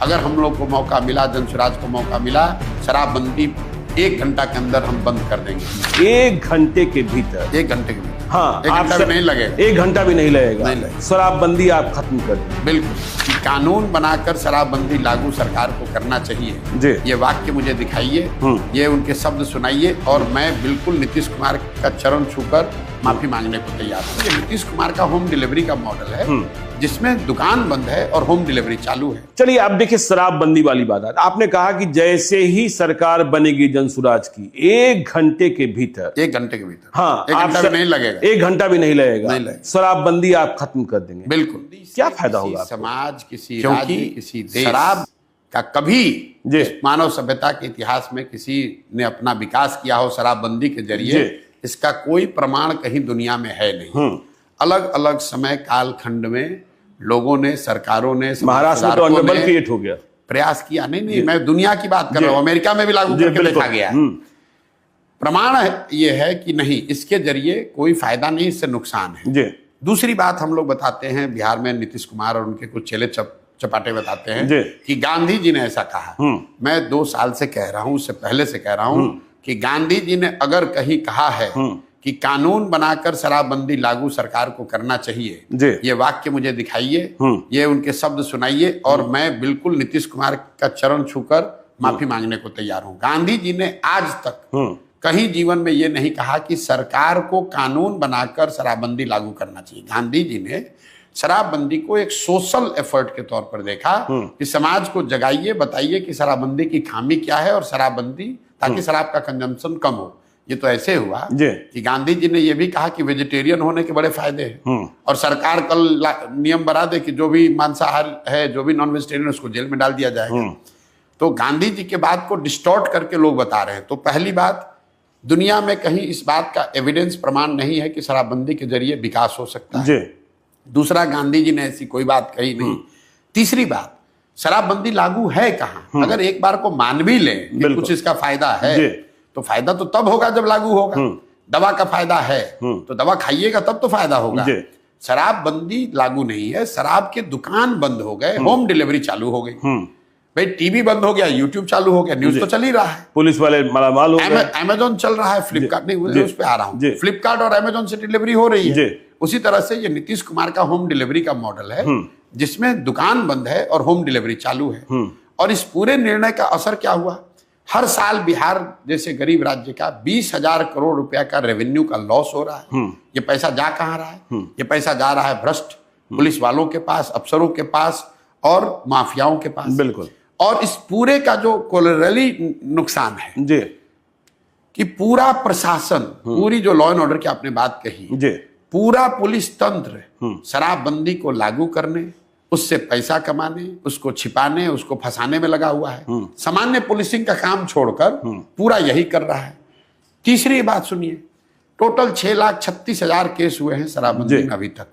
अगर हम लोग को मौका मिला, जनसुराज को मौका मिला, शराबबंदी 1 घंटा के अंदर हम बंद कर देंगे। 1 घंटे के भीतर? 1 घंटे के भीतर। हाँ, 1 घंटा भी नहीं लगेगा। 1 घंटा भी नहीं लगेगा। नहीं लगेगा। शराबबंदी आप खत्म कर दें। बिल्कुल। कि कानून बनाकर शराबबंदी लागू सरकार को करना चाहिए जी। ये वाक्य मुझे दिखाइए, ये उनके शब्द सुनाइए और मैं बिल्कुल नीतीश कुमार का चरण छूकर माफी मांगने को तैयार हूँ। ये नीतीश कुमार का होम डिलीवरी का मॉडल है जिसमें दुकान बंद है और होम डिलीवरी चालू है। चलिए अब देखिए शराबबंदी वाली बात है। आपने कहा कि जैसे ही सरकार बनेगी जनसुराज की 1 घंटे के भीतर, 1 घंटे के भीतर। हाँ, 1 घंटा भी नहीं लगेगा। 1 घंटा भी नहीं लगेगा। नहीं लगेगा। शराबबंदी आप खत्म कर देंगे। बिल्कुल। क्या फायदा होगा आपको? समाज, किसी राज्य, किसी देश, शराब का कभी मानव सभ्यता के इतिहास में किसी ने अपना विकास किया हो शराबबंदी के जरिए, इसका कोई प्रमाण कहीं दुनिया में है नहीं। अलग अलग समय काल खंड में लोगों ने, सरकारों ने, महाराष्ट्र में तो अनबल क्रिएट हो गया, प्रयास किया। नहीं, मैं दुनिया की बात कर रहा हूँ। अमेरिका में भी लागू करके देखा गया। प्रमाण ये है कि नहीं, इसके जरिए कोई फायदा नहीं, इससे नुकसान है। दूसरी बात हम लोग बताते हैं, बिहार में नीतीश कुमार और उनके कुछ चेले चपाटे बताते हैं कि गांधी जी ने ऐसा कहा। मैं 2 साल से कह रहा हूं, उससे पहले से कह रहा हूं कि गांधी जी ने अगर कहीं कहा है कि कानून बनाकर शराबबंदी लागू सरकार को करना चाहिए, ये वाक्य मुझे दिखाइए, ये उनके शब्द सुनाइए और मैं बिल्कुल नीतीश कुमार का चरण छूकर माफी मांगने को तैयार हूं। गांधी जी ने आज तक कहीं जीवन में ये नहीं कहा कि सरकार को कानून बनाकर शराबबंदी लागू करना चाहिए। गांधी जी ने शराबबंदी को एक सोशल एफर्ट के तौर पर देखा कि समाज को जगाइए, बताइए कि शराबबंदी की खामी क्या है और शराबबंदी, ताकि शराब का कंजम्पशन कम हो। ये तो ऐसे हुआ कि गांधी जी ने यह भी कहा कि वेजिटेरियन होने के बड़े फायदे हैं और सरकार कल नियम बना दे कि जो भी मांसाहार है, जो भी नॉन वेजिटेरियन, उसको जेल में डाल दिया जाएगा। तो गांधी जी के बात को डिस्टॉर्ट करके लोग बता रहे हैं। तो पहली बात, दुनिया में कहीं इस बात का एविडेंस, प्रमाण नहीं है कि शराबबंदी के जरिए विकास हो सकता है। दूसरा, गांधी जी ने ऐसी कोई बात कही नहीं। तीसरी बात, शराबबंदी लागू है कहाँ? अगर एक बार को मान भी ले कि कुछ इसका फायदा है, तो फायदा तो तब होगा जब लागू होगा। दवा का फायदा है तो दवा खाइएगा तब तो फायदा होगा। शराबबंदी लागू नहीं है, शराब के दुकान बंद हो गए, होम डिलीवरी चालू हो गई। भाई टीवी बंद हो गया, यूट्यूब चालू हो गया, न्यूज तो चल ही रहा है। पुलिस वाले मालामाल हो गए, अमेजोन चल रहा है, फ्लिपकार्ट नहीं, उस पे आ रहा हूँ, फ्लिपकार्ट और अमेजोन से डिलीवरी हो रही है। उसी तरह से ये नीतीश कुमार का होम डिलीवरी का मॉडल है जिसमें दुकान बंद है और होम डिलीवरी चालू है। और इस पूरे निर्णय का असर क्या हुआ? हर साल बिहार जैसे गरीब राज्य का 20,000 करोड़ रुपया का रेवेन्यू का लॉस हो रहा है। ये पैसा जा कहाँ रहा है? ये पैसा जा रहा है भ्रष्ट पुलिस वालों के पास, अफसरों के पास और माफियाओं के पास। बिल्कुल। और इस पूरे का जो कोलैटरली नुकसान है कि पूरा प्रशासन, पूरी जो लॉ एंड ऑर्डर की आपने बात कही, पूरा पुलिस तंत्र शराबबंदी को लागू करने, उससे पैसा कमाने, उसको छिपाने, उसको फंसाने में लगा हुआ है। सामान्य पुलिसिंग का काम छोड़कर पूरा यही कर रहा है। तीसरी बात सुनिए, टोटल 6,36,000 केस हुए हैं शराबबंदी में अभी तक।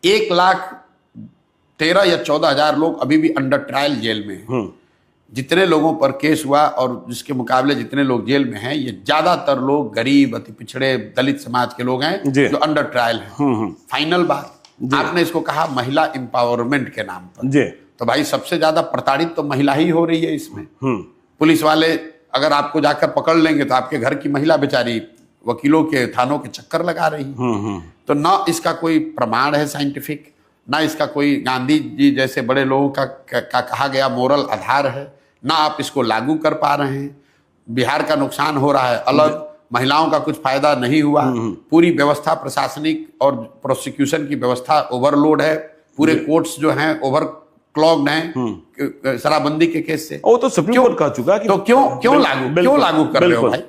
1,13,000 या 14,000 लोग अभी भी अंडर ट्रायल जेल में हैं। जितने लोगों पर केस हुआ और जिसके मुकाबले जितने लोग जेल में हैं, ये ज्यादातर लोग गरीब, अति पिछड़े, दलित समाज के लोग हैं जो अंडर ट्रायल हैं। फाइनल बात, आपने इसको कहा महिला एम्पावरमेंट के नाम पर, तो भाई सबसे ज्यादा प्रताड़ित तो महिला ही हो रही है इसमें। पुलिस वाले अगर आपको जाकर पकड़ लेंगे तो आपके घर की महिला बेचारी वकीलों के, थानों के चक्कर लगा रही है। तो ना इसका कोई प्रमाण है साइंटिफिक, ना इसका कोई गांधी जी जैसे बड़े लोगों का कहा गया मोरल आधार है, ना आप इसको लागू कर पा रहे हैं। बिहार का नुकसान हो रहा है अलग, महिलाओं का कुछ फायदा नहीं हुआ। पूरी व्यवस्था, प्रशासनिक और प्रोसिक्यूशन की व्यवस्था ओवरलोड है। पूरे कोर्ट्स जो हैं ओवर क्लॉग्ड हैं शराबबंदी के केस से। वो तो सुप्रीम कोर्ट कह चुका कि तो क्यों लागू कर रहे हो भाई?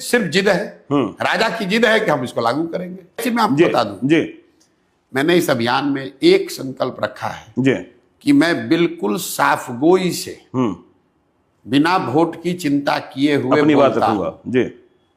सिर्फ जिद है, राजा की जिद है कि हम इसको लागू करेंगे। मैं आपको बता दूं, मैंने इस अभियान में एक संकल्प रखा है कि मैं बिल्कुल साफगोई से, बिना वोट की चिंता किए हुए अपनी बात रखूंगा।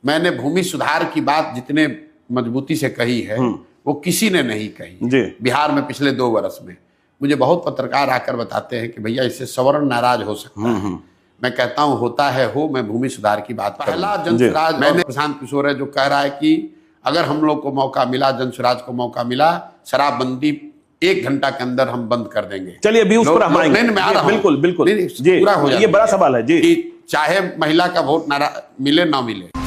मैंने भूमि सुधार की बात जितने मजबूती से कही है वो किसी ने नहीं कही बिहार में पिछले 2 वर्ष में। मुझे बहुत पत्रकार आकर बताते हैं कि भैया इससे सवर्ण नाराज हो सकता है। मैं कहता हूं होता है हो, मैं भूमि सुधार की बात। पहला जनसुराज मैंने प्रशांत किशोर है जो कह रहा है कि अगर हम लोग को मौका मिला, जनसुराज को मौका मिला, शराबबंदी 1 घंटा के अंदर हम बंद कर देंगे। चलिए अभी उस पर हम आएंगे। मैं आ रहा हूं। बिल्कुल बिल्कुल जी, पूरा हो जाए। ये बड़ा सवाल है जी। चाहे महिला का वोट मिले ना मिले।